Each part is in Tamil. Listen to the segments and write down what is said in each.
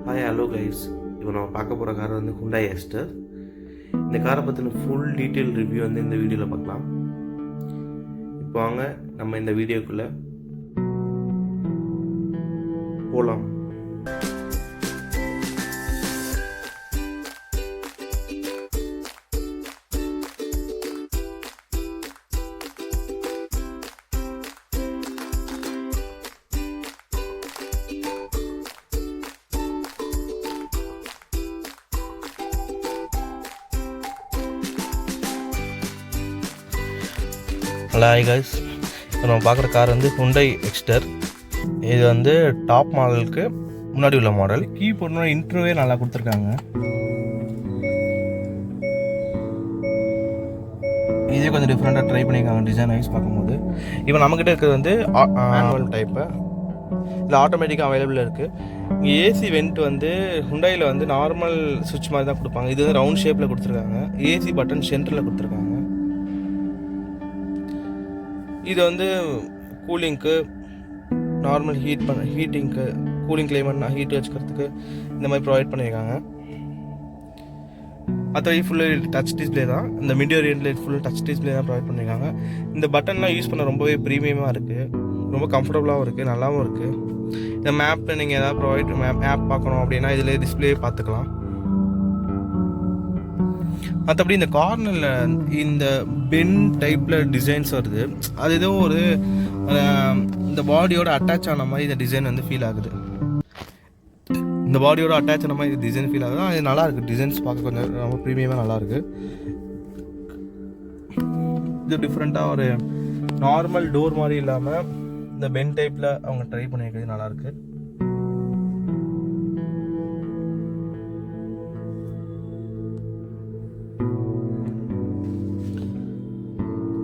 Hi hello guys. இப்போ நம்ம பார்க்க போகிற கார் வந்து Hyundai Ester. இந்த காரை பற்றின ஃபுல் டீட்டெயில் ரிவ்யூ வந்து இந்த வீடியோவில் பார்க்கலாம். இப்போ வாங்க நம்ம இந்த வீடியோக்குள்ளே போகலாம். Hello hi guys. இப்போ நம்ம பார்க்குற கார் வந்து Hyundai Ester. இது வந்து டாப் மாடலுக்கு முன்னாடி உள்ள மாடல். கீ போடணும் இன்ட்ரோவே நல்லா கொடுத்துருக்காங்க. இதே கொஞ்சம் டிஃப்ரெண்ட்டாக ட்ரை பண்ணியிருக்காங்க டிசைன் வைஸ் பார்க்கும்போது. இப்போ நம்மக்கிட்ட இருக்கிறது வந்து மேனுவல் டைப்பு, இல்லை ஆட்டோமேட்டிக்காக அவைலபிள் இருக்குது. இங்கே ஏசி வெண்ட் வந்து Hyundaiயில் வந்து நார்மல் சுவிட்ச் மாதிரி தான் கொடுப்பாங்க. இது வந்து ரவுண்ட் ஷேப்பில் கொடுத்துருக்காங்க. ஏசி பட்டன் சென்டரில் கொடுத்துருக்காங்க. இது வந்து கூலிங்க்கு, நார்மல் ஹீட்டிங்க்கு, கூலிங் கிளைமேட்னா ஹீட் வச்சுக்கிறதுக்கு இந்த மாதிரி ப்ரொவைட் பண்ணியிருக்காங்க. மற்றபடி ஃபுல்லு டச் டிஸ்பிளே தான். இந்த மிட் வேரியண்ட்டில் ஃபுல் டச் டிஸ்பிளே தான் ப்ரொவைட் பண்ணியிருக்காங்க. இந்த பட்டன்லாம் யூஸ் பண்ண ரொம்பவே ப்ரீமியமாக இருக்குது, ரொம்ப கம்ஃபர்டபுளாகவும் இருக்குது, நல்லாவும் இருக்குது. இந்த மேப்பு நீங்கள் ஏதாவது மேப் பார்க்கணும் அப்படின்னா இதில் டிஸ்பிளே பார்த்துக்கலாம். மற்றபடி இந்த கார்னரில் இந்த பென் டைப்பில் டிசைன்ஸ் வருது. அது ஏதோ ஒரு இந்த பாடியோட அட்டாச் ஆன மாதிரி இந்த டிசைன் வந்து ஃபீல் ஆகுது. இந்த பாடியோட அட்டாச் ஆன மாதிரி டிசைன் ஃபீல் ஆகுது. அது நல்லாயிருக்கு. டிசைன்ஸ் பார்க்க கொஞ்சம் ரொம்ப ப்ரீமியமாக நல்லாயிருக்கு. இது டிஃப்ரெண்ட்டாக ஒரு நார்மல் டோர் மாதிரி இல்லாமல் இந்த பென் டைப்பில் அவங்க ட்ரை பண்ணியிருக்கிறது நல்லாயிருக்கு.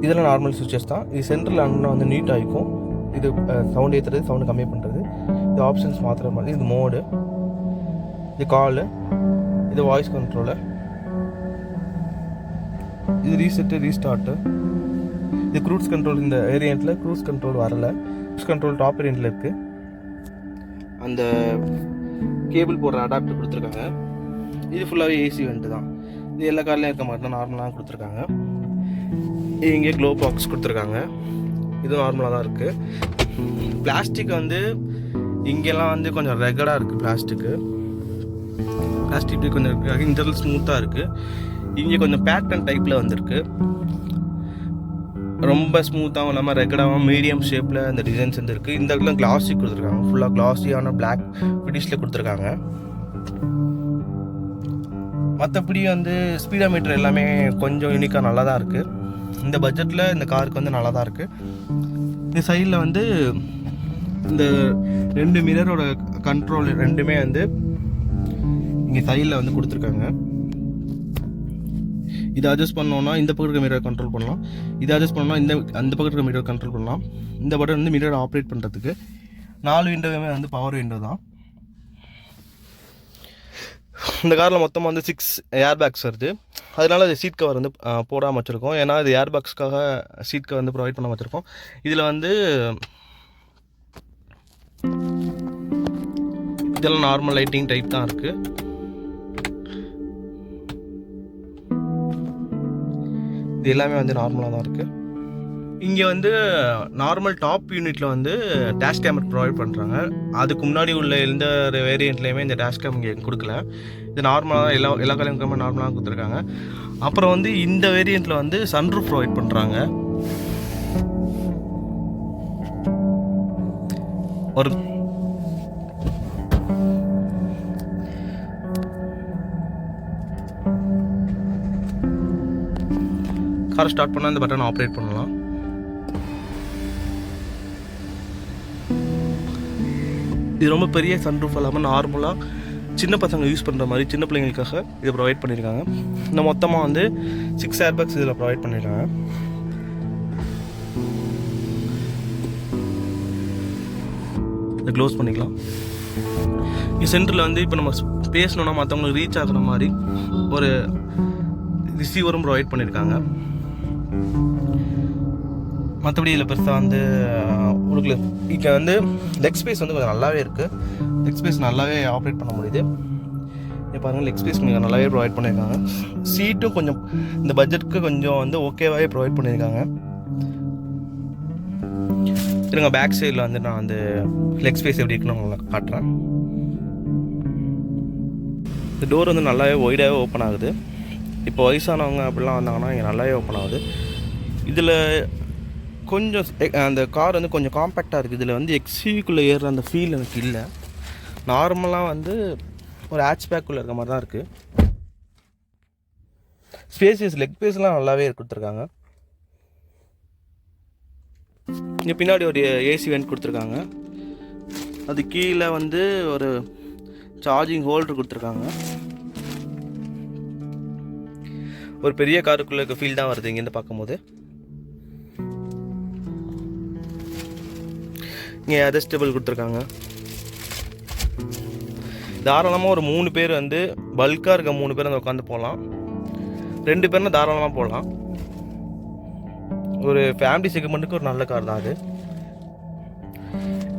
இதெல்லாம் நார்மல் சுவிட்சஸ் தான். இது சென்ட்ரல் அண்ணா வந்து நீட்டாக இருக்கும். இது சவுண்ட் ஏற்றுறது, சவுண்டு கம்மி பண்ணுறது, இது ஆப்ஷன்ஸ் மாற்றுற மாதிரி. இது மோடு, இது காலு, இது வாய்ஸ் கண்ட்ரோலு, இது ரீசெட்டு ரீஸ்டார்ட்டு, இது க்ரூஸ் கண்ட்ரோல். இந்த வேரியண்ட்டில் க்ரூஸ் கண்ட்ரோல் வரல. க்ரூஸ் கண்ட்ரோல் டாப் வேரியண்ட்டில் இருக்குது. அந்த கேபிள் போடுற அடாப்டர் கொடுத்துருக்காங்க. இது ஃபுல்லாகவே ஏசி வெண்ட்டு தான். இது எல்லா கார்லையும் இருக்க மாதிரி தான் நார்மலாக கொடுத்துருக்காங்க. இங்கே க்ளோ பாக்ஸ் கொடுத்துருக்காங்க. இது நார்மலாக தான் இருக்குது. பிளாஸ்டிக் வந்து இங்கெல்லாம் வந்து கொஞ்சம் ரெகடாக இருக்குது. பிளாஸ்டிக் கொஞ்சம் இன்டர்னல் ஸ்மூத்தாக இருக்குது. இங்கே கொஞ்சம் பேட்டர்ன் டைப்பில் வந்துருக்கு. ரொம்ப ஸ்மூத்தாகவும் இல்லாமல் ரெகடாகவும் மீடியம் ஷேப்பில் அந்த டிசைன்ஸ் வந்து இருக்குது. இந்த இடத்துல கிளாஸி கொடுத்துருக்காங்க. ஃபுல்லாக கிளாஸியான பிளாக் ஃபினிஷில் கொடுத்துருக்காங்க. மற்றபடி வந்து ஸ்பீடோமீட்டர் எல்லாமே கொஞ்சம் யூனிக்காக நல்லா தான் இருக்குது. இந்த பட்ஜெட்டில் இந்த காருக்கு வந்து நல்லா தான் இருக்குது. இந்த சைடில் வந்து இந்த ரெண்டு மிரரோட கண்ட்ரோல் ரெண்டுமே வந்து இங்கே சைடில் வந்து கொடுத்துருக்காங்க. இதை அட்ஜஸ்ட் பண்ணோன்னா இந்த பக்கம் இருக்க மிரர் கண்ட்ரோல் பண்ணலாம். இதை அட்ஜஸ்ட் பண்ணோன்னா அந்த பக்கம் இருக்க மிரர் கண்ட்ரோல் பண்ணலாம். இந்த பட்டன் வந்து மிரர் ஆப்ரேட் பண்ணுறதுக்கு. 4 விண்டோவுமே வந்து பவர் விண்டோ தான். இந்த காரில் மொத்தமாக வந்து 6 ஏர் பேக்ஸ் வருது. அதனால அது சீட் கவர் வந்து போடாமல் வச்சுருக்கோம். ஏன்னா இது ஏர் பேக்ஸ்க்காக சீட் கவர் வந்து ப்ரொவைட் பண்ண வச்சுருக்கோம். இதில் வந்து இதெல்லாம் நார்மல் லைட்டிங் டைப் தான் இருக்குது. இது எல்லாமே வந்து நார்மலாக தான் இருக்குது. இங்கே வந்து நார்மல் டாப் யூனிட்டில் வந்து டேஷ் கேமரா ப்ரொவைட் பண்ணுறாங்க. அதுக்கு முன்னாடி உள்ள எந்த வேரியண்ட்லேயுமே இந்த டேஷ் கேம் இங்கே கொடுக்கல. இது நார்மலாக தான் எல்லா காலையும் நார்மலாக கொடுத்துருக்காங்க. அப்புறம் வந்து இந்த வேரியண்ட்டில் வந்து சன்ரூஃப் ப்ரொவைட் பண்ணுறாங்க. ஒரு கார் ஸ்டார்ட் பண்ணால் இந்த பட்டன் ஆப்ரேட் பண்ணலாம். இது ரொம்ப பெரிய சன்ரூஃப் இல்லாமல் நார்மலாக சின்ன பசங்க யூஸ் பண்ணுற மாதிரி சின்ன பிள்ளைங்களுக்காக இதை ப்ரொவைட் பண்ணியிருக்காங்க. இந்த மொத்தமாக வந்து 6 ஏர் பேக்ஸ் இதில் ப்ரொவைட் பண்ணியிருக்காங்க. இதை க்ளோஸ் பண்ணிக்கலாம். இது சென்டரில் வந்து இப்போ நம்ம பேசணுன்னா மற்றவங்களுக்கு ரீச் ஆகிற மாதிரி ஒரு ரிசீவரும் ப்ரொவைட் பண்ணியிருக்காங்க. மற்றபடி இதில் பெருசாக வந்து ஒரு கொடுக்கல. இங்கே வந்து லெக் ஸ்பேஸ் வந்து கொஞ்சம் நல்லாவே இருக்குது. லெக் ஸ்பேஸ் நல்லாவே ஆப்ரேட் பண்ண முடியுது. இப்போ பாருங்கள், லெக் ஸ்பேஸ் கொஞ்சம் நல்லாவே ப்ரொவைட் பண்ணியிருக்காங்க. சீட்டும் கொஞ்சம் இந்த பட்ஜெட்டுக்கு கொஞ்சம் வந்து ஓகேவாகவே ப்ரொவைட் பண்ணியிருக்காங்க. இருங்க, பேக் சைடில் வந்து நான் வந்து லெக் ஸ்பேஸ் எப்படி இருக்குன்னு உங்களுக்கு காட்டுறேன். இந்த டோர் வந்து நல்லாவே ஒய்டாகவே ஓப்பன் ஆகுது. இப்போ வயசானவங்க அப்படிலாம் வந்தாங்கன்னா இங்கே நல்லாவே ஓப்பன் ஆகுது. இதில் கொஞ்சம் அந்த கார் வந்து கொஞ்சம் காம்பேக்டாக இருக்குது. இதில் வந்து எக்ஸ்யூவிக்குள்ளே ஏறுற அந்த ஃபீல் எனக்கு இல்லை. நார்மலாக வந்து ஒரு ஹேட்ச்பேக்குள்ளே இருக்க மாதிரி தான் இருக்குது. ஸ்பேசியஸ் லெக் பேஸ்லாம் நல்லாவே கொடுத்துருக்காங்க. இங்கே பின்னாடி ஒரு ஏசி வென்ட் கொடுத்துருக்காங்க. அது கீழே வந்து ஒரு சார்ஜிங் ஹோல்டர் கொடுத்துருக்காங்க. ஒரு பெரிய காருக்குள்ளே இருக்க ஃபீல் தான் வருது இங்கேருந்து பார்க்கும்போது. இங்கே அட்ஜஸ்டபிள் கொடுத்துருக்காங்க. தாராளமாக ஒரு 3 பேர் வந்து பல்காக இருக்க 3 பேர் வந்து உட்காந்து போகலாம். 2 பேர்னா தாராளமாக போகலாம். ஒரு ஃபேமிலி செக்மெண்ட்டுக்கு ஒரு நல்ல கார் தான் அது.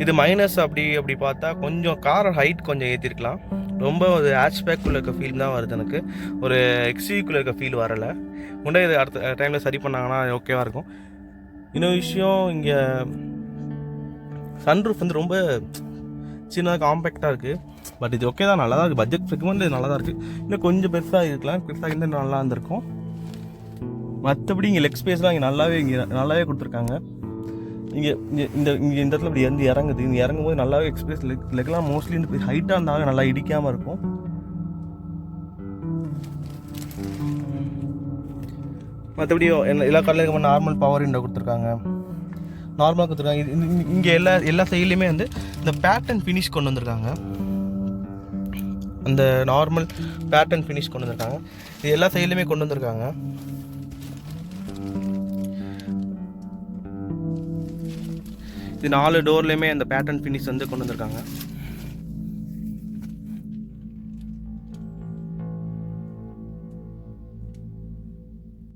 இது மைனஸ் அப்படி பார்த்தா கொஞ்சம் கார் ஹைட் கொஞ்சம் ஏற்றிருக்கலாம். ரொம்ப ஒரு ஹேட்ச்பேக்குள்ளே இருக்க ஃபீல் தான் வருது எனக்கு. ஒரு எக்ஸ்யூவிக்குள்ளே இருக்க ஃபீல் வரலை. முன்னாடி இது அடுத்த டைமில் சரி பண்ணாங்கன்னா ஓகேவாக இருக்கும். இன்னொரு விஷயம், இங்கே சன்ரூஃப் வந்து ரொம்ப சின்னதாக காம்பேக்டாக இருக்குது. பட் இது ஓகே தான், நல்லா தான் இருக்குது. பட்ஜெட் செக்மெண்ட் இது நல்லா தான் இருக்குது. இன்னும் கொஞ்சம் பெருசாக இருக்கலாம். பெருசாக இருந்தால் நல்லா இருந்திருக்கும். மற்றபடி இங்கே லெக் ஸ்பேஸ்லாம் இங்கே நல்லாவே கொடுத்துருக்காங்க. இங்கே இந்த இடத்துல இப்படி வந்து இறங்குது. இங்கே இறங்கும்போது நல்லாவே எக்ஸ்பிரஸ் லெக்லாம் மோஸ்ட்லி இந்த ஹைட்டாக இருந்தாலும் நல்லா இடிக்காமல் இருக்கும். மற்றபடி எல்லா கார்லையும் நார்மல் பவர் விண்டோ கொடுத்துருக்காங்க. நார்மலாக கொடுத்துருக்காங்க. இங்கே எல்லா சைட்லேயுமே வந்து இந்த பேட்டர்ன் ஃபினிஷ் கொண்டு வந்திருக்காங்க. அந்த நார்மல் பேட்டர்ன் ஃபினிஷ் கொண்டு வந்திருக்காங்க. இது எல்லா சைட்லேயுமே கொண்டு வந்திருக்காங்க. இது 4 டோர்லேயுமே அந்த பேட்டர்ன் ஃபினிஷ் வந்து கொண்டு வந்திருக்காங்க.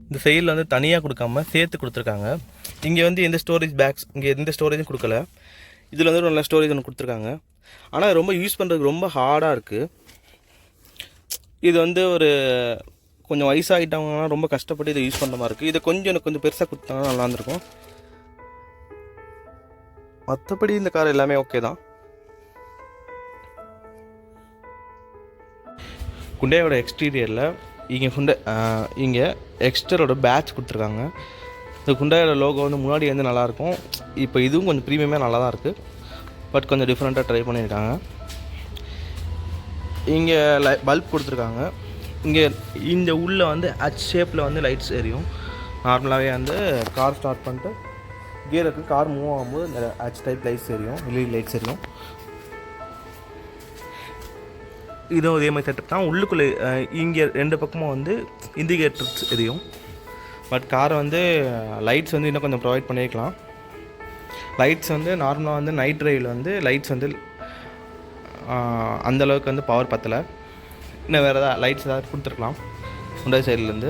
இந்த சைடில் வந்து தனியாக கொடுக்காம சேர்த்து கொடுத்துருக்காங்க. இங்கே வந்து எந்த ஸ்டோரேஜ் பேக்ஸ், இங்கே எந்த ஸ்டோரேஜும் கொடுக்கல. இதில் வந்து நல்ல ஸ்டோரேஜ் ஒன்று கொடுத்துருக்காங்க. ஆனால் ரொம்ப யூஸ் பண்ணுறதுக்கு ரொம்ப ஹார்டாக இருக்குது. இது வந்து ஒரு கொஞ்சம் வயசாகிட்டவங்கன்னா ரொம்ப கஷ்டப்பட்டு இதை யூஸ் பண்ணுற மாதிரி இருக்குது. இதை எனக்கு கொஞ்சம் பெருசாக கொடுத்தாங்கன்னா நல்லா இருந்திருக்கும். மற்றபடி இந்த கார் எல்லாமே ஓகே தான். ஹுண்டாயோட எக்ஸ்டீரியரில் இங்கே எக்ஸ்டரோட பேட்ச் கொடுத்துருக்காங்க. இந்த ஹுண்டாயோட லோகோ வந்து முன்னாடி வந்து நல்லாயிருக்கும். இப்போ இதுவும் கொஞ்சம் ப்ரீமியமாக நல்லா தான் இருக்குது. பட் கொஞ்சம் டிஃப்ரெண்ட்டாக ட்ரை பண்ணியிருக்காங்க. இங்கே பல்ப் கொடுத்துருக்காங்க. இங்கே இந்த உள்ளே வந்து ஹச் ஷேப்பில் வந்து லைட்ஸ் எரியும். நார்மலாகவே வந்து கார் ஸ்டார்ட் பண்ணிட்டு கியருக்கு கார் மூவ் ஆகும்போது இந்த ஹச் டைப் லைட்ஸ் எரியும், எல்இடி லைட்ஸ் எரியும். இதுவும் இதே மாதிரி செட்டப் தான். உள்ளுக்குள்ளே இங்கே 2 பக்கமும் வந்து இண்டிகேட்டர்ஸ் எரியும். பட் காரை வந்து லைட்ஸ் வந்து இன்னும் கொஞ்சம் ப்ரொவைட் பண்ணியிருக்கலாம். லைட்ஸ் வந்து நார்மலாக வந்து நைட் ட்ரைவில் வந்து லைட்ஸ் வந்து அந்தளவுக்கு வந்து பவர் பத்தலை. இன்னும் வேறு ஏதாவது லைட்ஸ் ஏதாவது கொடுத்துருக்கலாம் ஹுண்டாய் சைட்லேருந்து.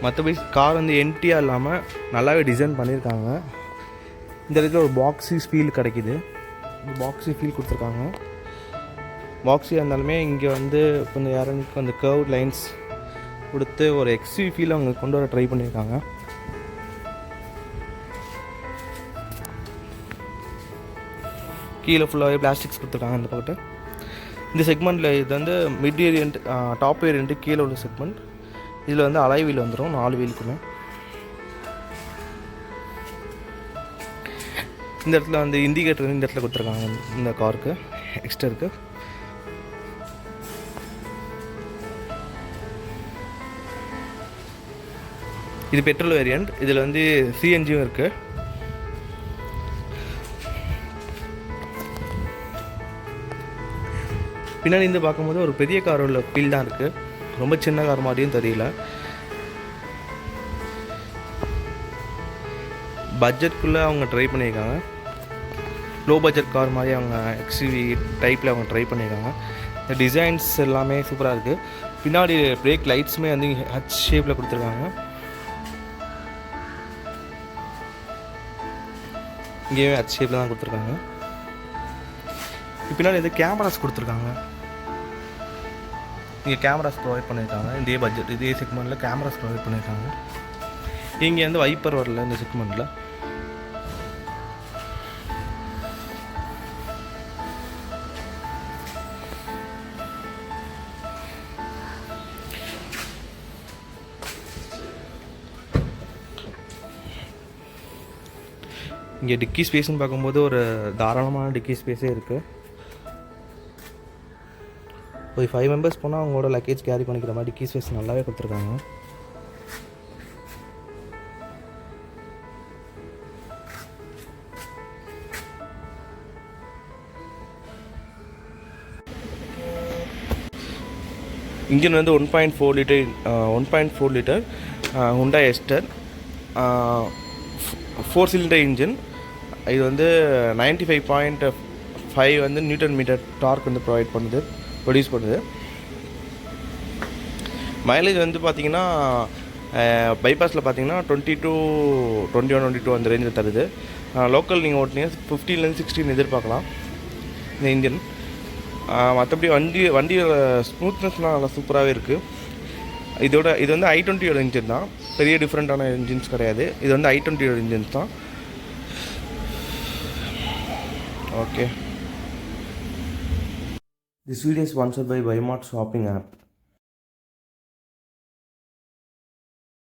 மற்றபடி கார் வந்து எம்டியாக இல்லாமல் நல்லாவே டிசைன் பண்ணியிருக்காங்க. இந்த இடத்துல ஒரு பாக்ஸி ஃபீல் கிடைக்கிது. பாக்ஸி ஃபீல் கொடுத்துருக்காங்க. பாக்ஸியாக இருந்தாலுமே இங்கே வந்து கொஞ்சம் யாருக்கு அந்த கர்வ் லைன்ஸ் கொடுத்து ஒரு எக்ஸ்யூவி ஃபீல் அவங்க கொண்டு வர ட்ரை பண்ணியிருக்காங்க. கீழே ஃபுல்லாகவே பிளாஸ்டிக்ஸ் கொடுத்துருக்காங்க இந்த பக்கத்து. இந்த செக்மெண்ட்டில் இது வந்து மிட் வேரியண்ட், டாப் வேரியண்ட்டு கீழே உள்ள செக்மெண்ட். இதில் வந்து அலாய் வீல் வந்துடும் 4 வீலுக்குமே. இந்த இடத்துல வந்து இண்டிகேட்டர் இந்த இடத்துல கொடுத்துருக்காங்க இந்த காருக்கு, எக்ஸ்டருக்கு. இது பெட்ரோல் வேரியண்ட். இதில் வந்து சிஎன்ஜியும் இருக்குது. பின்னாடி இருந்து பார்க்கும்போது ஒரு பெரிய காரோட ஃபீல் தான் இருக்குது. ரொம்ப சின்ன கார் மாதிரியும் தெரியல. பட்ஜெட்குள்ளே அவங்க ட்ரை பண்ணியிருக்காங்க. லோ பட்ஜெட் கார் மாதிரி அவங்க எக்ஸ்யூவி டைப்பில் அவங்க ட்ரை பண்ணியிருக்காங்க. இந்த டிசைன்ஸ் எல்லாமே சூப்பராக இருக்குது. பின்னாடி பிரேக் லைட்ஸுமே வந்து ஹச் ஷேப்பில் கொடுத்துருக்காங்க. இங்கேயுமே ஹச் ஷேப்பில் தான் கொடுத்துருக்காங்க. பின்னாடி இது கேமராஸ் கொடுத்துருக்காங்க. இங்கே கேமராஸ் ப்ரொவைட் பண்ணியிருக்காங்க. இதே பட்ஜெட் இதே செக்மெண்ட்டில் கேமராஸ் ப்ரொவைட் பண்ணியிருக்காங்க. இங்கே வந்து வைப்பர் வரல இந்த செக்மெண்ட்டில். இங்கே டிக்கி ஸ்பேஸ்னு பார்க்கும்போது ஒரு தாராளமான டிக்கி ஸ்பேஸே இருக்குது. ஒரு 5 மெம்பர்ஸ் போனால் அவங்களோட லக்கேஜ் கேரி பண்ணிக்கிற மாதிரி டிக்கி ஸ்பேஸ் நல்லாவே கொடுத்துருக்காங்க. இன்ஜின் வந்து 1.4 litre Hyundai ester 4 cylinder engine. இது வந்து 95.5 வந்து நியூட்டன் மீட்டர் டார்க் வந்து ப்ரொடியூஸ் பண்ணுது. மைலேஜ் வந்து பார்த்திங்கன்னா பைபாஸில் பார்த்தீங்கன்னா 22 அந்த ரேஞ்சில் தருது. லோக்கல் நீங்கள் ஓட்டினீங்க 15 16 எதிர்பார்க்கலாம் இந்த இன்ஜின். மற்றபடி வண்டியோட ஸ்மூத்னஸ்லாம் நல்லா சூப்பராகவே இருக்குது. இது வந்து i20 இன்ஜின் தான், பெரிய டிஃப்ரெண்ட்டான இன்ஜின்ஸ் கிடையாது. இது வந்து i20 இன்ஜின்ஸ் தான். Okay, this video is sponsored by Buymart's shopping app.